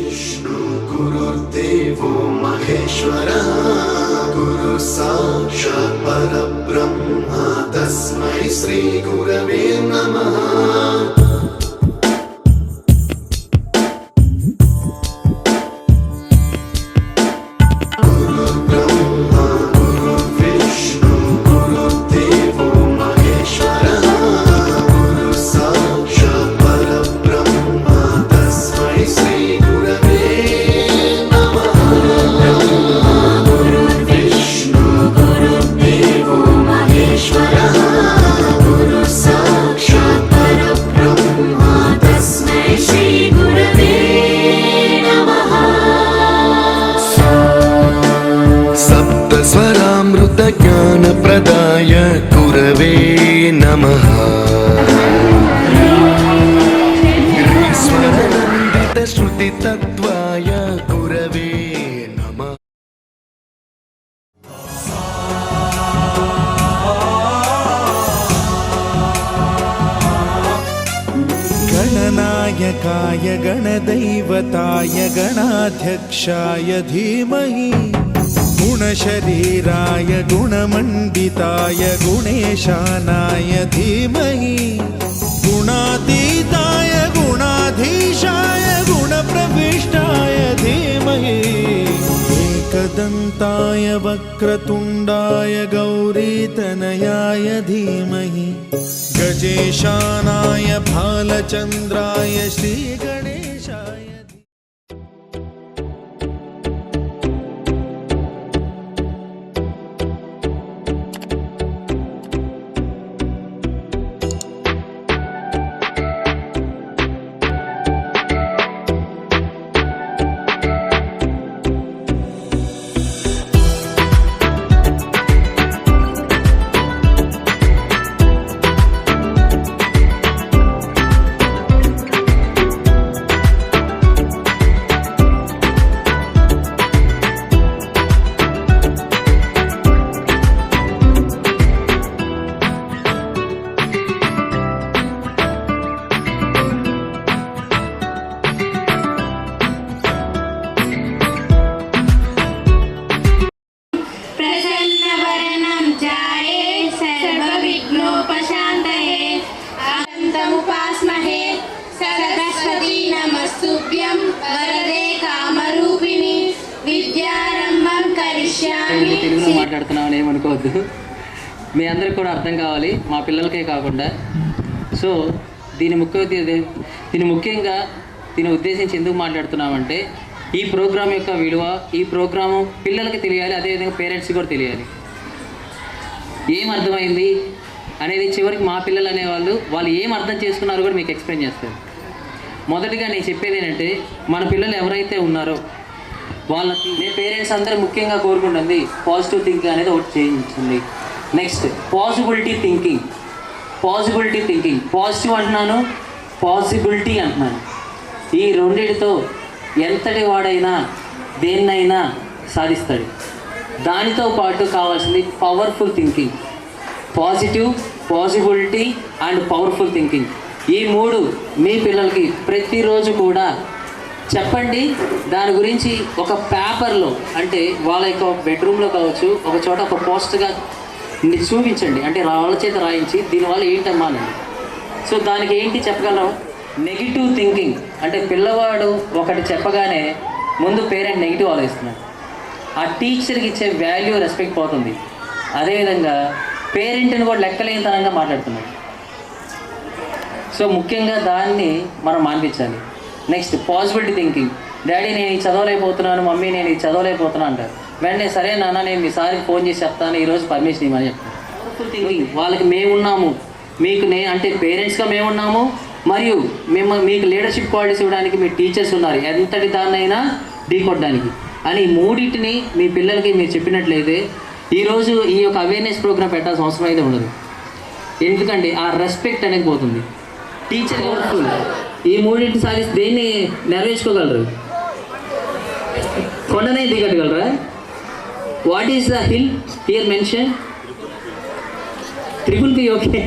विष्णु गुरुर्देवो महेश्वरः गुरु साक्षात् परब्रह्म तस्मै श्री गुरवे नमः। ज्ञानप्रदाय गुरवे नमः। श्रुतितत्त्वाय गुरवे नमः। गणनायकाय गणदैवताय गणाध्यक्षाय धीमहि गुणशरीराय गुणमण्डिताय गुणेशानाय धीमहि गुणातीताय गुणाधीशाय गुणप्रविष्टाय धीमहि एकदन्ताय वक्रतुण्डाय गौरीतनयाय धीमहि गजेशानाय भालचन्द्राय श्रीगणेशाय। తెలుగులో మాట్లాడుతున్నామని ఏమనుకోవద్దు, మీ అందరికి కూడా అర్థం కావాలి, మా పిల్లలకే కాకుండా. సో దీని ముఖ్యంగా దీన్ని ఉద్దేశించి ఎందుకు మాట్లాడుతున్నామంటే ఈ ప్రోగ్రాం యొక్క విలువ, ఈ ప్రోగ్రాము పిల్లలకి తెలియాలి, అదేవిధంగా పేరెంట్స్కి కూడా తెలియాలి. ఏం అర్థమైంది అనేది చివరికి మా పిల్లలు అనేవాళ్ళు వాళ్ళు ఏం అర్థం చేసుకున్నారో కూడా మీకు ఎక్స్ప్లెయిన్ చేస్తారు. మొదటిగా నేను చెప్పేది ఏంటంటే మన పిల్లలు ఎవరైతే ఉన్నారో వాళ్ళకి నేను పేరెంట్స్ అందరూ ముఖ్యంగా కోరుకుంటుంది పాజిటివ్ థింకింగ్ అనేది ఒకటి చేయించండి. Next possibility thinking. పాజిటివ్ అంటున్నాను, పాసిబిలిటీ అంటున్నాను. ఈ రెండిటితో ఎంతటి వాడైనా దేన్నైనా సాధిస్తాడు. దానితో పాటు కావాల్సింది powerful thinking. Positive, possibility and powerful thinking. ఈ మూడు మీ పిల్లలకి ప్రతిరోజు కూడా చెప్పండి. దాని గురించి ఒక పేపర్లో, అంటే వాళ్ళ యొక్క బెడ్రూమ్లో కావచ్చు, ఒక చోట ఒక పోస్ట్గా చూపించండి, అంటే వాళ్ళ చేత రాయించి దీనివల్ల ఏంటమ్మా అని. సో దానికి ఏంటి చెప్పగలరా? నెగిటివ్ థింకింగ్ అంటే పిల్లవాడు ఒకటి చెప్పగానే ముందు పేరెంట్ నెగిటివ్ ఆలోచిస్తున్నాడు, ఆ టీచర్కి ఇచ్చే వాల్యూ, రెస్పెక్ట్ పోతుంది. అదేవిధంగా పేరెంట్ని కూడా లెక్కలేనితనంగా మాట్లాడుతున్నాడు. సో ముఖ్యంగా దాన్ని మనం మాన్పించాలి. Next possibility thinking. డాడీ నేను ఈ చదవలేకపోతున్నాను, మమ్మీ నేను ఈ చదవలేకపోతున్నాను అంటారు. వెంటనే సరే నాన్న నేను మీ సార్కి ఫోన్ చేసి చెప్తాను, ఈరోజు పర్మిషన్ ఇవ్వమని చెప్తాను. Powerful thinking. వాళ్ళకి మేమున్నాము, మీకు అంటే పేరెంట్స్గా మేమున్నాము, మరియు మీకు లీడర్షిప్ క్వాలిటీస్ ఇవ్వడానికి మీ టీచర్స్ ఉన్నారు, ఎంతటి దాన్నైనా ఢీకొట్టడానికి అని. మూడింటిని మీ పిల్లలకి మీరు చెప్పినట్లయితే ఈరోజు ఈ యొక్క అవేర్నెస్ ప్రోగ్రామ్ పెట్టాల్సిన అవసరం అయితే ఉండదు. ఎందుకంటే ఆ రెస్పెక్ట్ అనేది పోతుంది. Teacher powerful. ఈ మూడింటి సాధిస్తే దేన్ని నెరవేర్చుకోగలరు? కొండనే దిగట్టగలరా? What is the hill here mention? Triple P. Okay,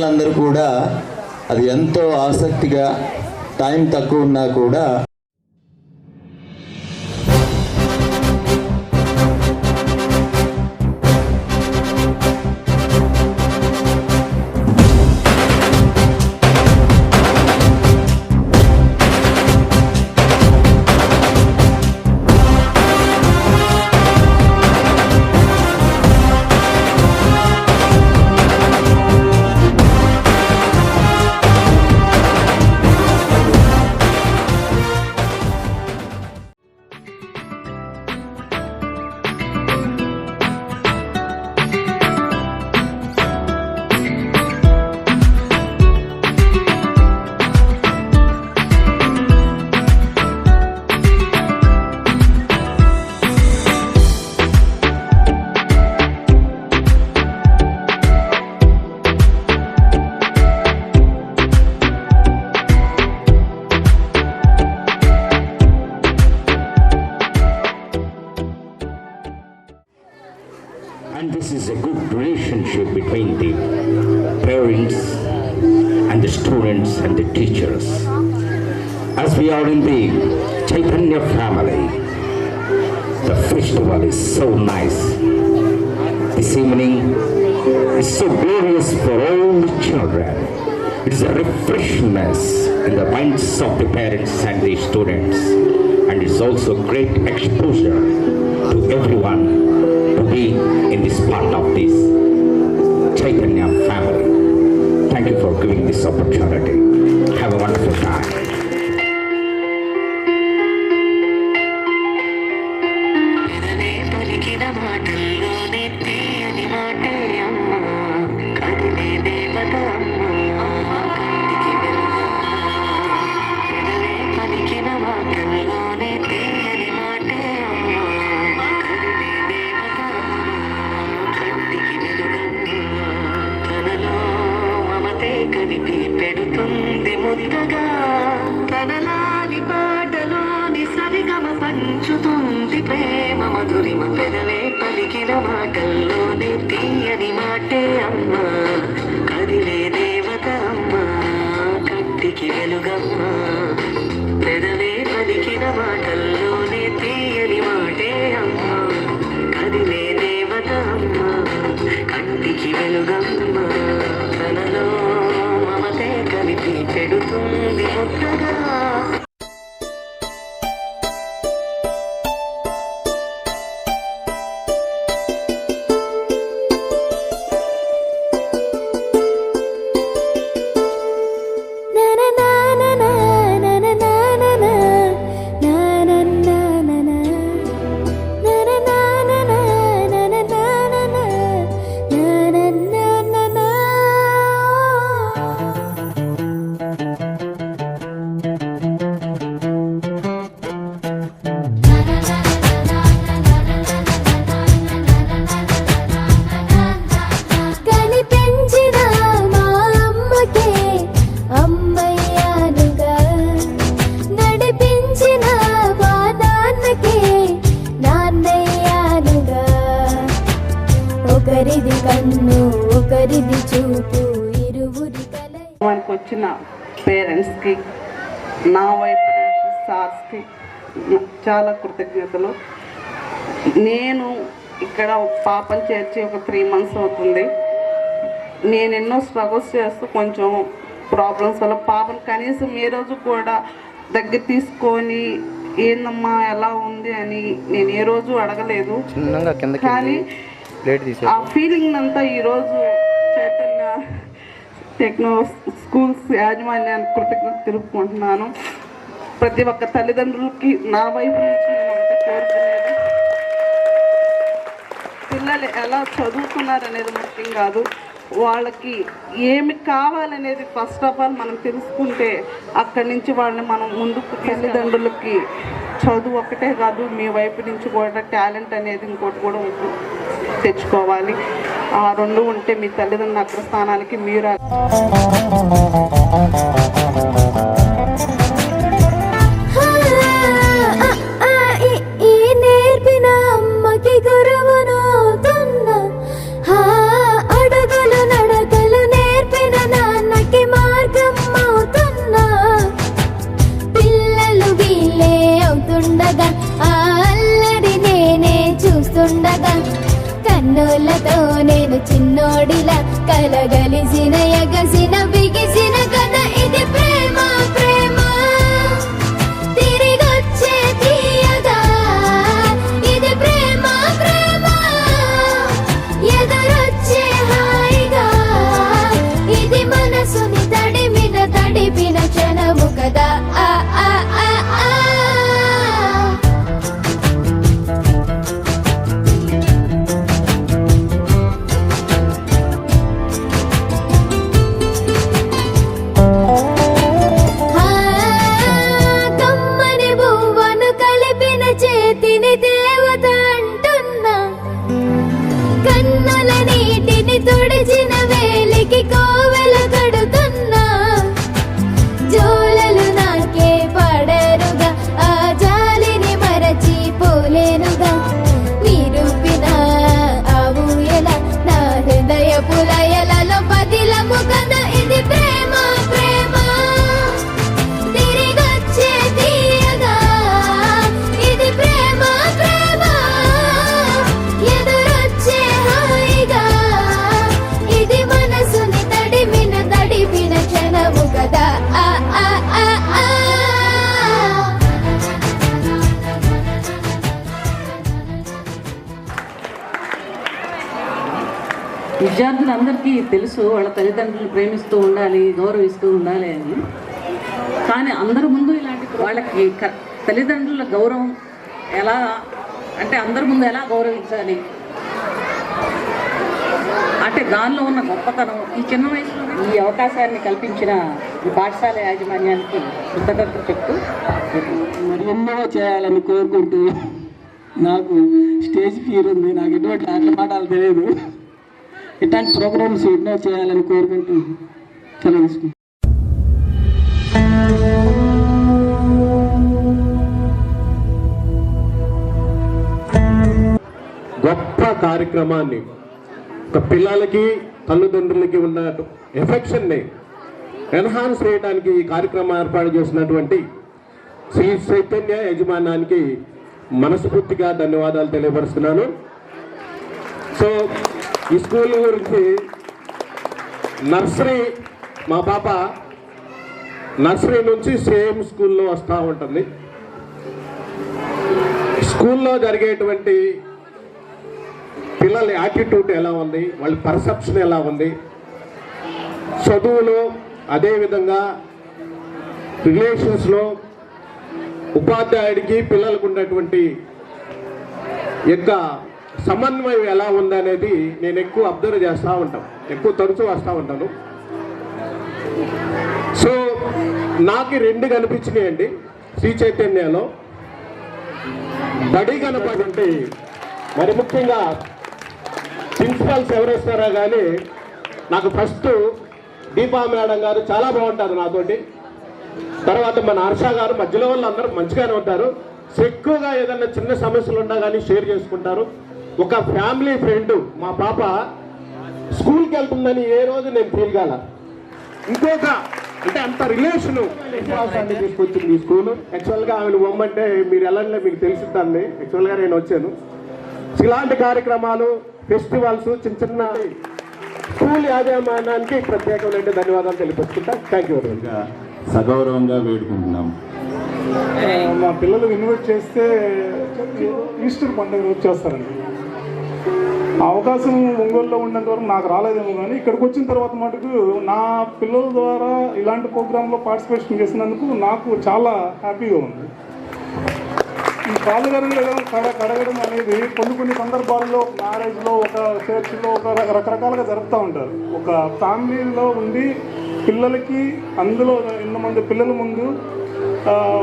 పిల్లలందరూ కూడా అది ఎంతో ఆసక్తిగా టైం తక్కువ ఉన్నా కూడా And this is a good relationship between the parents and the students and the teachers. As we are in the Chaitanya family, the festival is so nice. This evening is so glorious for all the children. It is a refreshment in the minds of the parents and the students, and it's also great exposure to everyone to be in this part of this Chaitanya family. Thank you for giving this opportunity. Have a wonderful time. పెడుతుంది ముద్దగా తనలాని పాటలోని సరిగమ పంచుతుంది ప్రేమ మధురిమ పెదవే పలికిన మాటల్లోనే తీయని మాటే అమ్మ కదిలే దేవత అమ్మ కంటికి వెలుగమ్మ పెదవే పలికిన మాటల్లోనే తీయని మాటే అమ్మ కదిలే దేవత అమ్మ కంటికి వెలుగమ్మ తనలో మమతే కలిపి పెడుతుంది ముద్దగా. ఒకరిది కన్ను ఒకరిది చూపు ఇరువురి కల మనకు వచ్చిన పేరెంట్స్కి నా వైపు నుంచి సార్స్కి చాలా కృతజ్ఞతలు. నేను ఇక్కడ పాపను చేర్చి ఒక 3 months అవుతుంది. నేను ఎన్నో స్ట్రగుల్స్ చేస్తూ కొంచెం ప్రాబ్లమ్స్ వల్ల పాపను కనీసం ఏ రోజు కూడా దగ్గర తీసుకొని ఏందమ్మా ఎలా ఉంది అని నేను ఏ రోజు అడగలేదు. కానీ ఆ ఫీలింగ్ అంతా ఈరోజు చైతన్య టెక్నో స్కూల్స్ యాజమాన్యానికి కృతజ్ఞత తెలుపుకుంటున్నాను. ప్రతి ఒక్క తల్లిదండ్రులకి నా వైపు నుంచి నేను ఒకటే కోరుకునేది, పిల్లలు ఎలా చదువుతున్నారు అనేది ముఖ్యం కాదు, వాళ్ళకి ఏమి కావాలనేది ఫస్ట్ ఆఫ్ ఆల్ మనం తెలుసుకుంటే అక్కడి నుంచి వాళ్ళని మనం ముందుకు తల్లిదండ్రులకి చదువు ఒకటే కాదు, మీ వైపు నుంచి కూడా టాలెంట్ అనేది ఇంకోటి కూడా తెచ్చుకోవాలి. ఆ 2 ఉంటే మీ తల్లిదండ్రుల అగ్రస్థానానికి మీరు నేర్పిన అమ్మకి గురువును అడుగులు నడకలు నేర్పిన చూస్తుండగా కన్నులతో నేను చిన్నోడిలా కలగలిసిన ఎగసిన బిగిసిన కథ ఇది ప్రేమ ప్రేమ తిరిగొచ్చే తీయగా ఇది ప్రేమ ప్రేమ ఎదురొచ్చే హాయిగా ఇది మనసుని తడిపిన క్షణము కదా ఆ ఆ ఆ ఆ కమ్మని బువ్వను కలిపిన చేతిని దేవత అంటున్నా కన్నుల నీటిని తుడిచిన వేలికి కోవెల కడుతున్నా జోలలు నాకే పడరుగా ఆ జాలిని మరచి పోలేనుగా నిరూపిన ఆవుయల నా హృదయ పులయలలో పదిలము కదా ఇది ప్రేమ ప్రేమ తిరిగొచ్చే తీయగా ఇది ప్రేమ ప్రేమ ఎదురొచ్చే హాయిగా ఇది మనసుని తడిపిన క్షణము కదా ఆ ఆ ఆ ఆ విద్యార్థులందరికీ తెలుసు వాళ్ళ తల్లిదండ్రులు ప్రేమిస్తూ ఉండాలి, గౌరవిస్తూ ఉండాలి అని. కానీ అందరి ముందు ఇలాంటి వాళ్ళకి తల్లిదండ్రుల గౌరవం ఎలా అంటే అందరి ముందు ఎలా గౌరవించాలి అంటే దానిలో ఉన్న గొప్పతనం ఈ చిన్న వయసులో ఈ అవకాశాన్ని కల్పించిన ఈ పాఠశాల యాజమాన్యానికి కృతజ్ఞతలు చెప్తూ మరి ఎన్నో చేయాలని కోరుకుంటూ నాకు స్టేజ్ ఫియర్ ఉంది, నాకు ఎటువంటి ఆటల పాఠాలు తెలియదు, ఇట్లాంటి ప్రోగ్రామ్స్ ఎన్నో చేయాలని కోరుకుంటూ తెలియజేసుకుంటాను. గొప్ప కార్యక్రమాన్ని ఒక పిల్లలకి తల్లిదండ్రులకి ఉన్న ఎఫెక్షన్ని ఎన్హాన్స్ చేయడానికి ఈ కార్యక్రమం ఏర్పాటు చేసినటువంటి శ్రీ చైతన్య యజమానానికి మనస్ఫూర్తిగా ధన్యవాదాలు తెలియపరుస్తున్నాను. సో ఈ స్కూల్ గురించి నర్సరీ మా పాప నర్సరీ నుంచి సేమ్ స్కూల్లో వస్తూ ఉంటుంది. స్కూల్లో జరిగేటువంటి పిల్లల యాటిట్యూడ్ ఎలా ఉంది, వాళ్ళ పర్సెప్షన్ ఎలా ఉంది, చదువులో అదేవిధంగా రిలేషన్స్లో ఉపాధ్యాయుడికి పిల్లలకు ఉన్నటువంటి యొక్క సమన్వయం ఎలా ఉందనేది నేను ఎక్కువ అబ్జర్వ్ చేస్తూ ఉంటాను, ఎక్కువ తరచూ వస్తూ ఉంటాను. సో నాకు రెండు కనిపించినాయండి శ్రీ చైతన్యలో. బడి కనపడి మరి ముఖ్యంగా ప్రిన్సిపల్స్ ఎవరు వస్తారో కానీ నాకు ఫస్ట్ దీపా మేడం గారు చాలా బాగుంటారు నాతోటి. తర్వాత మన హర్ష గారు, మధ్యలో వాళ్ళు అందరూ మంచిగానే ఉంటారు. ఎక్కువగా ఏదైనా చిన్న సమస్యలు ఉన్నా కానీ షేర్ చేసుకుంటారు. ఒక ఫ్యామిలీ ఫ్రెండ్ మా పాప స్కూల్కి వెళ్తుందని ఏ రోజు నేను ఫీల్ కాల. ఇంకొక అంటే అంత రిలేషను తీసుకొచ్చింది ఈ స్కూల్. యాక్చువల్గా ఆమెను బొమ్మంటే మీరు వెళ్ళండి మీకు తెలిసిద్దాన్ని. యాక్చువల్గా నేను వచ్చాను. ఇలాంటి కార్యక్రమాలు, ఫెస్టివల్స్, చిన్న చిన్న స్కూల్ యాజమాన్యానికి ప్రత్యేకమైన ధన్యవాదాలు తెలియపరుచుకుంటా. Thank you very much. సగౌరవంగా వేడుకుంటున్నాం. మా పిల్లలు ఇన్వైట్ చేస్తే ఈస్టర్ పండుగ వచ్చేస్తారండి. అవకాశం ఒంగోలులో ఉన్నంత వరకు నాకు రాలేదేమో, కానీ ఇక్కడికి వచ్చిన తర్వాత మటుకు నా పిల్లల ద్వారా ఇలాంటి ప్రోగ్రాంలో పార్టిసిపేషన్ చేసినందుకు నాకు చాలా హ్యాపీగా ఉంది. ఈ కాలుగడగడం కడగడం అనేది కొన్ని సందర్భాల్లో మ్యారేజ్లో, ఒక చర్చ్లో, ఒక రకరకాలుగా జరుపుతూ ఉంటారు. ఒక ఫ్యామిలీలో ఉండి పిల్లలకి అందులో ఎంతమంది పిల్లల ముందు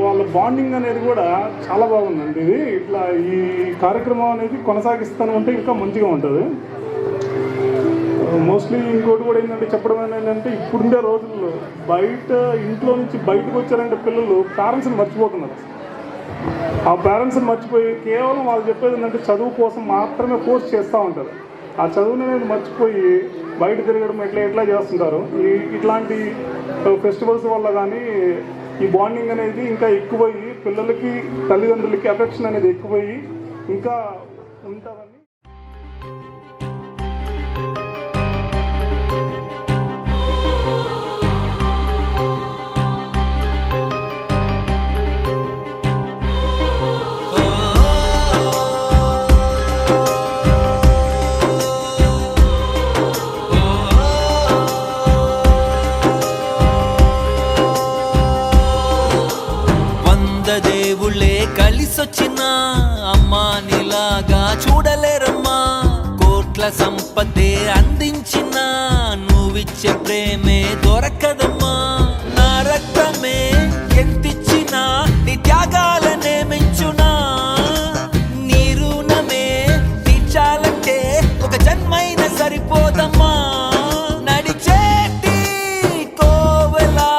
వాళ్ళ బాండింగ్ అనేది కూడా చాలా బాగుందండి. ఇది ఇట్లా ఈ కార్యక్రమం అనేది కొనసాగిస్తాను అంటే ఇంకా మంచిగా ఉంటుంది. మోస్ట్లీ ఇంకోటి కూడా ఏంటంటే చెప్పడం ఏంటంటే ఇప్పుడుండే రోజుల్లో బయట ఇంట్లో నుంచి బయటకు వచ్చారంటే పిల్లలు పేరెంట్స్ని మర్చిపోతున్నారు. ఆ పేరెంట్స్ని మర్చిపోయి కేవలం వాళ్ళు చెప్పేది ఏంటంటే చదువు కోసం మాత్రమే ఫోర్స్ చేస్తూ ఉంటారు. ఆ చదువుని అనేది మర్చిపోయి బయట తిరగడం ఎట్లా చేస్తుంటారు. ఇట్లాంటి ఫెస్టివల్స్ వల్ల కానీ ఈ బాండింగ్ అనేది ఇంకా ఎక్కువయ్యి పిల్లలకి తల్లిదండ్రులకి అఫెక్షన్ అనేది ఎక్కువయ్యి ఇంకా ఉంటారని. దేవుళ్ళే కలిసొచ్చిన అమ్మా నీలాగా చూడలేరమ్మా. కోట్ల సంపదే అందించిన నువ్విచ్చే ప్రేమే దొరకదమ్మా. నా రక్తమే ఎంతిచ్చినా నీ త్యాగాలనే మెంచునా. నీ రుణమే తీర్చాలంటే ఒక జన్మైన సరిపోదమ్మా. నడిచేటి కోవెలా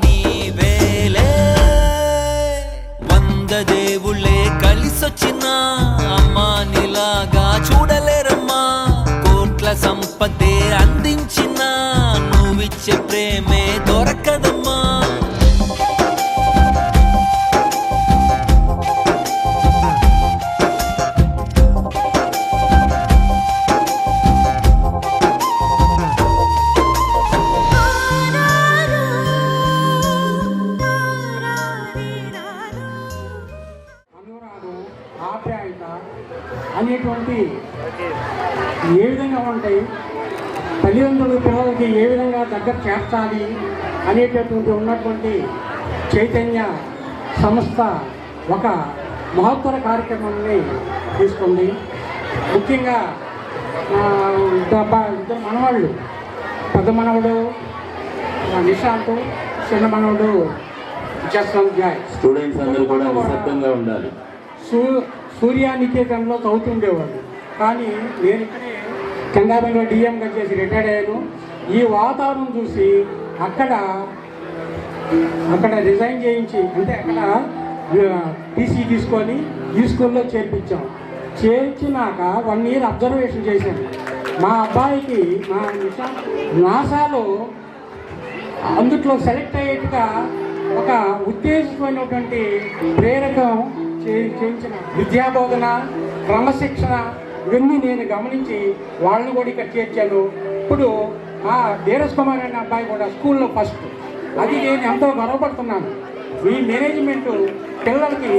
నీవేలే. దేవుళ్ళే కలిసొచ్చిన అమ్మా నీలాగా చూడలేరమ్మా. కోట్ల సంపదే అందించిన నువ్విచ్చే ప్రేమే దొరకదమ్మా. ఆప్యాయత అనేటువంటి ఏ విధంగా ఉంటాయి, తల్లిదండ్రులు పిల్లలకి ఏ విధంగా దగ్గర చేర్చాలి అనేటటువంటి ఉన్నటువంటి చైతన్య సంస్థ ఒక మహత్తర కార్యక్రమాన్ని తీసుకుంది. ముఖ్యంగా ఇద్దరు మనవాళ్ళు, పెద్ద మనవడు నిశాంత్, చిన్న మనవడు జస్వంత్ జాయ్. స్టూడెంట్స్ అందరూ కూడా నిశ్శబ్దంగా ఉండాలి. సూర్యానికేతన్లో చదువుతుండేవాడు. కానీ నేను ఇక్కడే కెనడాలో డిఎంగా చేసి రిటైర్డ్ అయ్యాను. ఈ వాతావరణం చూసి అక్కడ రిజైన్ చేయించి, అంటే అక్కడ టీసీ తీసుకొని ఈ స్కూల్లో చేర్పించాం. చేర్చినాక 1 year అబ్జర్వేషన్ చేశాను. మా అబ్బాయికి మా నాసాలో అందుట్లో సెలెక్ట్ అయ్యేట్టుగా ఒక ఉత్తేజమైనటువంటి ప్రేరకం చేయించిన విద్యాబోధన, క్రమశిక్షణ ఇవన్నీ నేను గమనించి వాళ్ళని కూడా ఇక్కడ చేర్చాను. ఇప్పుడు ఆ ధీరజ్ కుమార్ అనే అబ్బాయి కూడా స్కూల్లో ఫస్ట్. అది నేను ఎంతో గర్వపడుతున్నాను. ఈ మేనేజ్మెంటు పిల్లలకి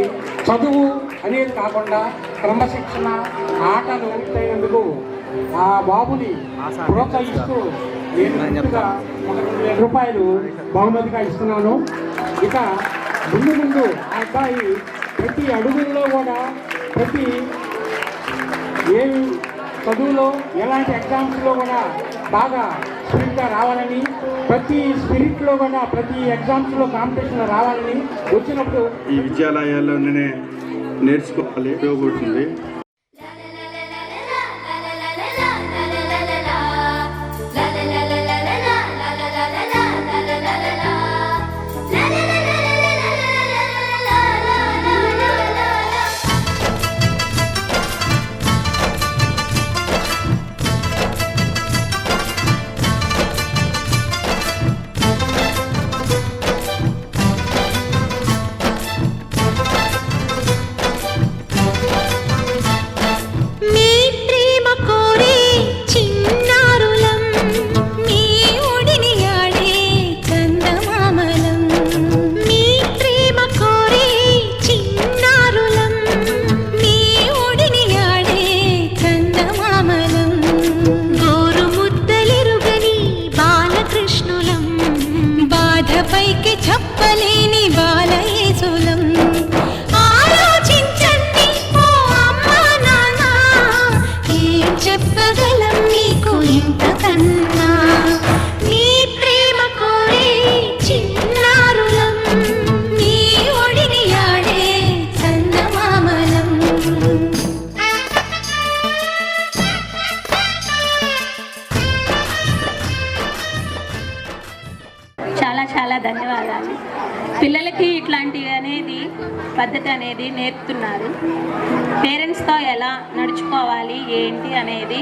చదువు అనేది కాకుండా క్రమశిక్షణ, ఆటలు అయినందుకు ఆ బాబుని ప్రోత్సహిస్తూ నేను ముందుగా 1,000 రూపాయలు బహుమతిగా ఇస్తున్నాను. ఇక ముందు ఆ అబ్బాయి ప్రతి అడుగుల్లో కూడా, ప్రతి ఏ చదువులో ఎలాంటి ఎగ్జామ్స్లో కూడా బాగా స్పిరిట్గా రావాలని, ప్రతి స్పిరిట్లో కూడా ప్రతి ఎగ్జామ్స్లో కాంపిటీషన్లో రావాలని వచ్చినప్పుడు ఈ విద్యాలయాల్లోనే నేర్చుకోవాలి, ఉపయోగపడుతుంది. చాలా ధన్యవాదాలు. పిల్లలకి ఇట్లాంటివి అనేది పద్ధతి అనేది నేర్పుతున్నారు. పేరెంట్స్తో ఎలా నడుచుకోవాలి ఏంటి అనేది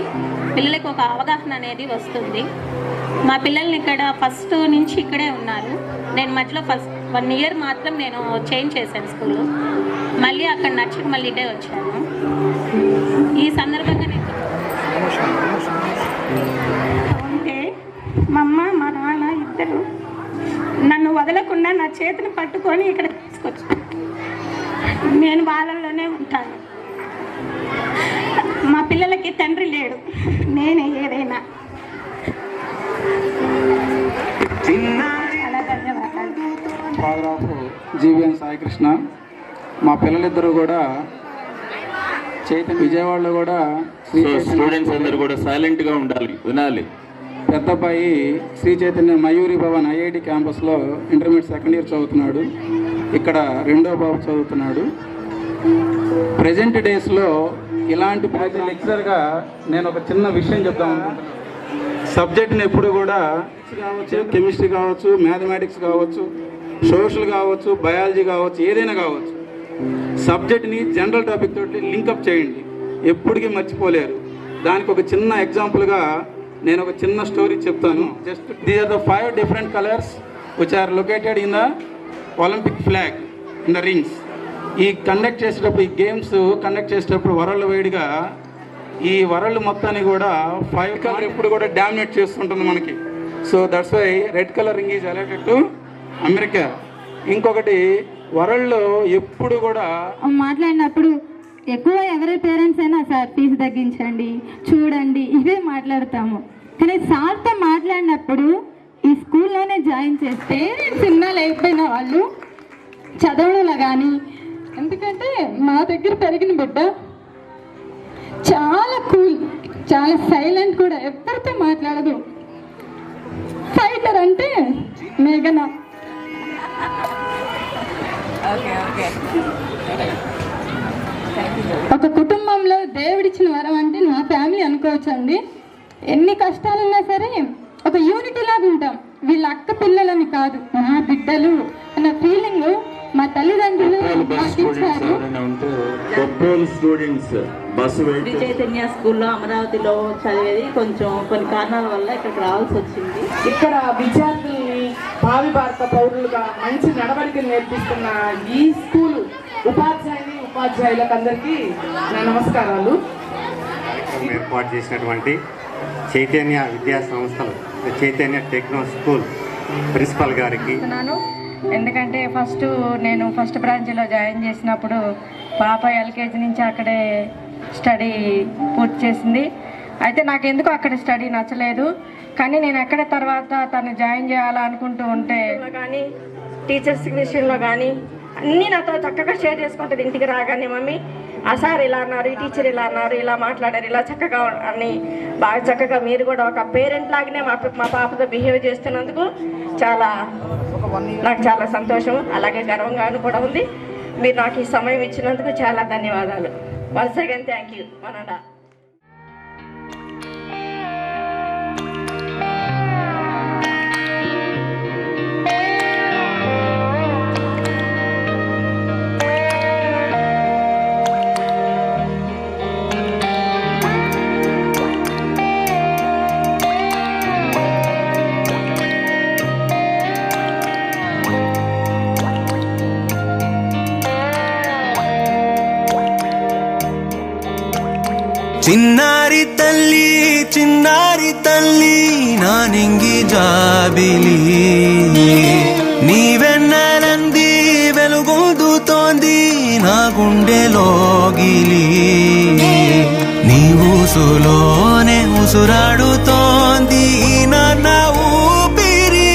పిల్లలకి ఒక అవగాహన అనేది వస్తుంది. మా పిల్లల్ని ఇక్కడ ఫస్ట్ నుంచి ఇక్కడే ఉన్నారు. నేను మధ్యలో ఫస్ట్ 1 year మాత్రం నేను చేంజ్ చేశాను స్కూల్. మళ్ళీ అక్కడ నచ్చక మళ్ళీ ఇటే వచ్చాను. ఈ సందర్భంగా నేను ఉంటే మా అమ్మ మా నాన్న ఇద్దరు నన్ను వదలకుండా నా చేతిని పట్టుకొని ఇక్కడ తీసుకొచ్చాను. నేను వాళ్ళలోనే ఉంటాను. మా పిల్లలకి తండ్రి లేడు, నేనే ఏదైనా. చాలా ధన్యవాదాలు. Father of GVN Saikrishna. మా పిల్లలిద్దరూ కూడా విజయవాడలో కూడా స్టూడెంట్స్ అందరూ కూడా సైలెంట్గా ఉండాలి, వినాలి. పెద్ద అబ్బాయి శ్రీ చైతన్య మయూరి భవన్ ఐఐటి క్యాంపస్లో ఇంటర్మీడియట్ సెకండ్ ఇయర్ చదువుతున్నాడు. ఇక్కడ రెండో బాబు చదువుతున్నాడు. ప్రజెంట్ డేస్లో ఇలాంటి లెక్చరర్గా నేను ఒక చిన్న విషయం చెప్దాం అనుకుంటున్నాను. సబ్జెక్ట్ని ఎప్పుడు కూడా కావచ్చు, కెమిస్ట్రీ కావచ్చు, మ్యాథమెటిక్స్ కావచ్చు, సోషల్ కావచ్చు, బయాలజీ కావచ్చు, ఏదైనా కావచ్చు, సబ్జెక్ట్ని జనరల్ టాపిక్ తోటి లింకప్ చేయండి, ఎప్పటికీ మర్చిపోలేరు. దానికి ఒక చిన్న ఎగ్జాంపుల్గా నేను ఒక చిన్న స్టోరీ చెప్తాను. Just these are the 5 different colours which are located in the Olympic flag in the rings. ఈ కండక్ట్ చేసేటప్పుడు, ఈ గేమ్స్ కండక్ట్ చేసేటప్పుడు వరల్డ్ వైడ్గా ఈ వరల్డ్ మొత్తాన్ని కూడా 5 కలర్ ఎప్పుడు కూడా డామినేట్ చేస్తుంటుంది మనకి. So that's why red colour ring is alerted to America. ఇంకొకటి వరల్డ్లో ఎప్పుడు కూడా మాట్లాడినప్పుడు ఎక్కువ ఎవరి పేరెంట్స్ అయినా సార్ ఫీజు తగ్గించండి, చూడండి, ఇవే మాట్లాడతాము. కానీ సార్తో మాట్లాడినప్పుడు ఈ స్కూల్లోనే జాయిన్ చేస్తే పేరెంట్స్ ఉన్నా లేకపోయినా వాళ్ళు చదవడంలో కానీ, ఎందుకంటే మా దగ్గర పెరిగిన బిడ్డ చాలా కూల్, చాలా సైలెంట్ కూడా, ఎవరితో మాట్లాడదు. ఫైటర్ అంటే మేఘన. ఒక కుటుంబంలో దేవుడిచ్చిన వరం అంటే నా ఫ్యామిలీ అనుకోవచ్చండి. ఎన్ని కష్టాలున్నా సరే ఒక యూనిటీ లాగా ఉంటాం. వీళ్ళ అక్క పిల్లలని కాదు, నా బిడ్డలు అన్న ఫీలింగ్ మా తల్లిదండ్రులు ఇచ్చారు. శ్రీ చైతన్య స్కూల్లో అమరావతిలో చదివేది. కొంచెం కొన్ని కారణాల వల్ల ఇక్కడికి రావాల్సి వచ్చింది. ఇక్కడ విద్యార్థుల్ని భావి భారత పౌరులుగా మంచి నడవడికలు నేర్పిస్తున్న ఈ స్కూల్ ఉపాధ్యాయులకు అందరికీ నా నమస్కారాలు. ఏర్పాటు చేసినటువంటి చైతన్య విద్యా సంస్థలు, చైతన్య టెక్నో స్కూల్ ప్రిన్సిపల్ గారికి, ఎందుకంటే నేను ఫస్ట్ బ్రాంచ్లో జాయిన్ చేసినప్పుడు పాప ఎల్కేజీ నుంచి అక్కడే స్టడీ పూర్తి చేసింది. అయితే నాకు ఎందుకు అక్కడ స్టడీ నచ్చలేదు. కానీ నేను ఎక్కడ తర్వాత తను జాయిన్ చేయాలనుకుంటూ ఉంటే కానీ టీచర్స్ విషయంలో కానీ అన్నీ నాతో చక్కగా షేర్ చేసుకుంటుంది. ఇంటికి రాగానే మమ్మీ ఆ సార్ ఇలా అన్నారు, ఈ టీచర్ ఇలా అన్నారు, ఇలా మాట్లాడారు, ఇలా చక్కగా అని బాగా చక్కగా మీరు కూడా ఒక పేరెంట్ లాగానే మా పాపతో బిహేవ్ చేస్తున్నందుకు నాకు చాలా సంతోషం, అలాగే గర్వంగాను కూడా ఉంది. మీరు నాకు ఈ సమయం ఇచ్చినందుకు చాలా ధన్యవాదాలు. Once again thank you. మనండా చిన్నారి తల్లి చిన్నారి తల్లి నా నింగి జాబిలి, నీవెన్నెలంది వెలుగొందుతోంది నా గుండెలోగిలి, నీ ఊసులోనే ఉసురాడుతోంది నా ఊపిరి,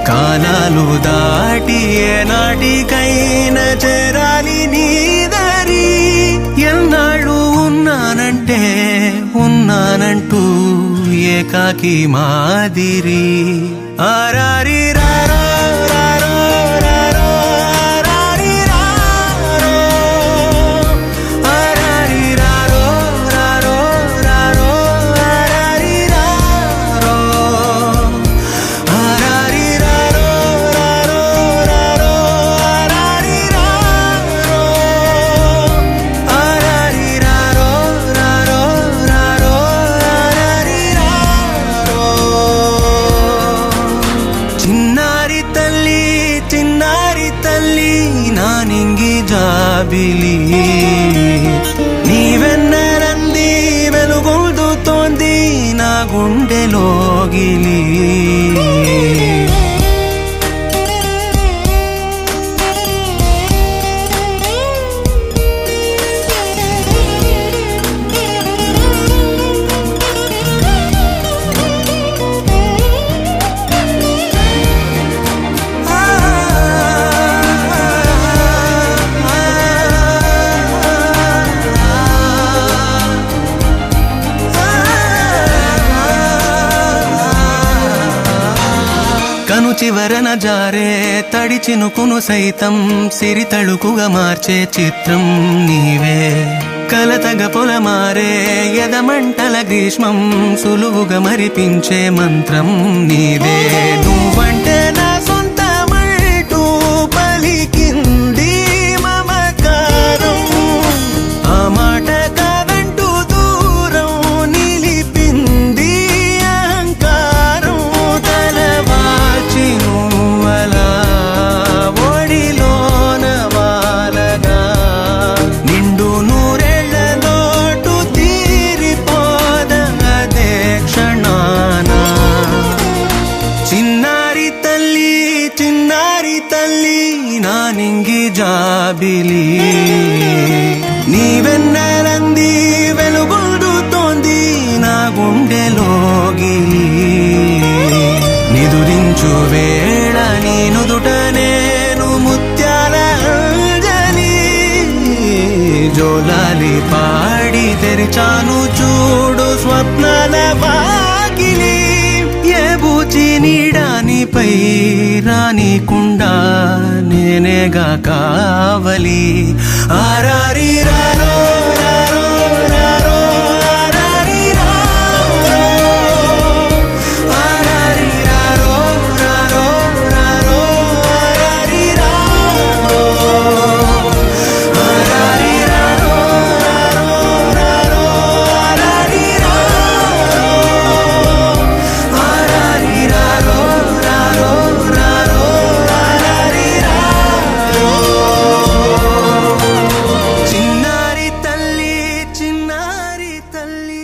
కాలాలు దాటి ఏనాటికైనా చేరాలి నీ దరి, ఎన్నాళ్ళు ఉన్నానంటూ ఏకాకి మాదిరి, ఆరారి రారో రారో రారో ఆరారి రారో, ఆరారి రారో రారో రారో ఆరారి రారో, ఆరారి రారో రారో రారో ఆరారి రారో, ఆరారి రారో రారో రారో ఆరారి రారో. చిన్నారి తల్లి నా నింగి జాబిలి, నీవే చివరన జారే తడి చినుకును సైతం సిరి తళుకుగా మార్చే చిత్రం నీవే. కలతగ పొలమారే ఎదమంటల గ్రీష్మం సులువుగా మరిపించే మంత్రం నీవే. నువ్వంటే నా సొంతమంటూ పలికింది మమకారం, ఆ మాట కాదంటూ దూరం నిలిపింది అహంకారం. తలవాచి నువ్వలా ఒడిలోన వాలగా నిండు నూరేళ్ల లోటు తీరిపోదదే క్షణానా. చిన్నారి తల్లి చిన్నారి తల్లి నా నింగి జాబిలి, నీవెన్నెలంది వెలుగొందుతోంది నా గుండెలోగిలి. నిదురించు వేళ నీ నుదుట నేను ముత్యాల అంజలి, జోలాలి పాడి తెరిచాను చూడు స్వప్నాల వాకిలి. ఏ బూచి నీడానిపై రానికుండా నేనేగా కావలి. ఆరారి రారో రారో రారో ఆరారి రారో, ఆరారి రారో రారో రారో ఆరారి రారో, ఆరారి రారో రారో రారో ఆరారి రారో, ఆరారి రారో రారో రారో ఆరారి రారో. చిన్నారి తల్లి చిన్నారి తల్లి.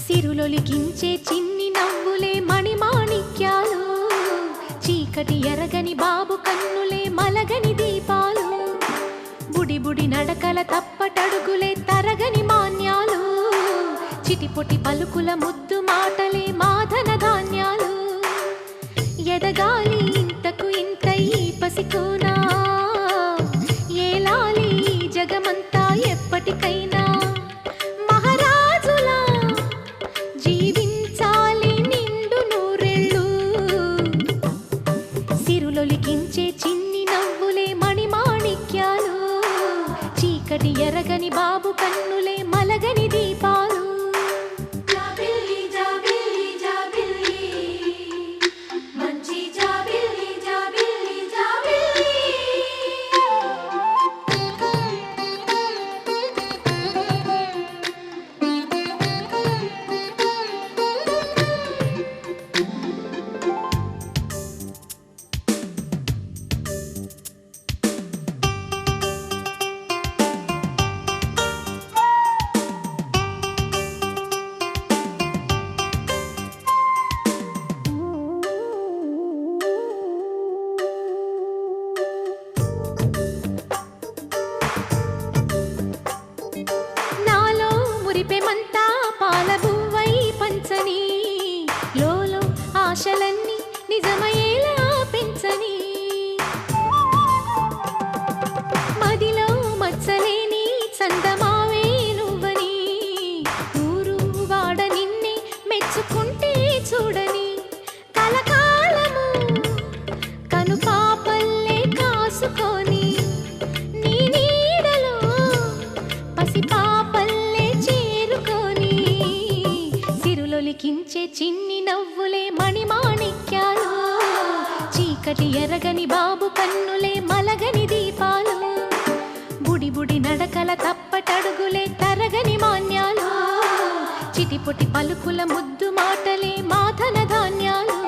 సిరులొలికించే చిన్ని నవ్వులే మణిమాణిక్యాలు, చీకటి ఎరగని బాబు కన్నులే మలగని దీపాలు, బుడి బుడి నడకల తప్పటడుగులే తరగని మాన్యాలు, చిటిపొటి పలుకుల ముద్దు మాటలే మాధన ధాన్యాలు. ఎదగాలి ఇంతకు ఇంత ఈ పసికోనా, ఏలాలి జగమంతా ఎప్పటికైనా. మహారాజులా జీవించాలి నిండు నూరెళ్ళు, సిరులొలికించే చిన్ని నవ్వులే మణిమాణిక్యాలు, చీకటి ఎరగని బాబు కన్నులే మలగని దీపాలు. జాబిల్లి జాబిల్లి జాబిల్లి మంచి జాబిల్లి జాబిల్లి జాబిల్లి. నాలో మురిపెమంతా పాలబువ్వై పంచని, లోలో ఆశలన్నీ నిజమయ్యేలా పెంచని, మదిలో మచ్చలేని చందమావే నువ్వని, ఊరు వాడ నిన్నే మెచ్చుకుంటే చూడని, కలకాలము కను పాపల్లే కాసుకొని, నీ నీడలో పసిపాపల్లే చేరుకొని, సిరులొలికించే చిన్ని నవ్వులే మణిమాణిక్యాలు, చీకటి ఎరగని బాబు కన్నులే మలగని దీపాలు, బుడి బుడి నడకల తప్పటడుగులే తరగని మాన్యాలు, చిటిపొటి పలుకుల ముద్దు మాటలే మాధన ధాన్యాలు.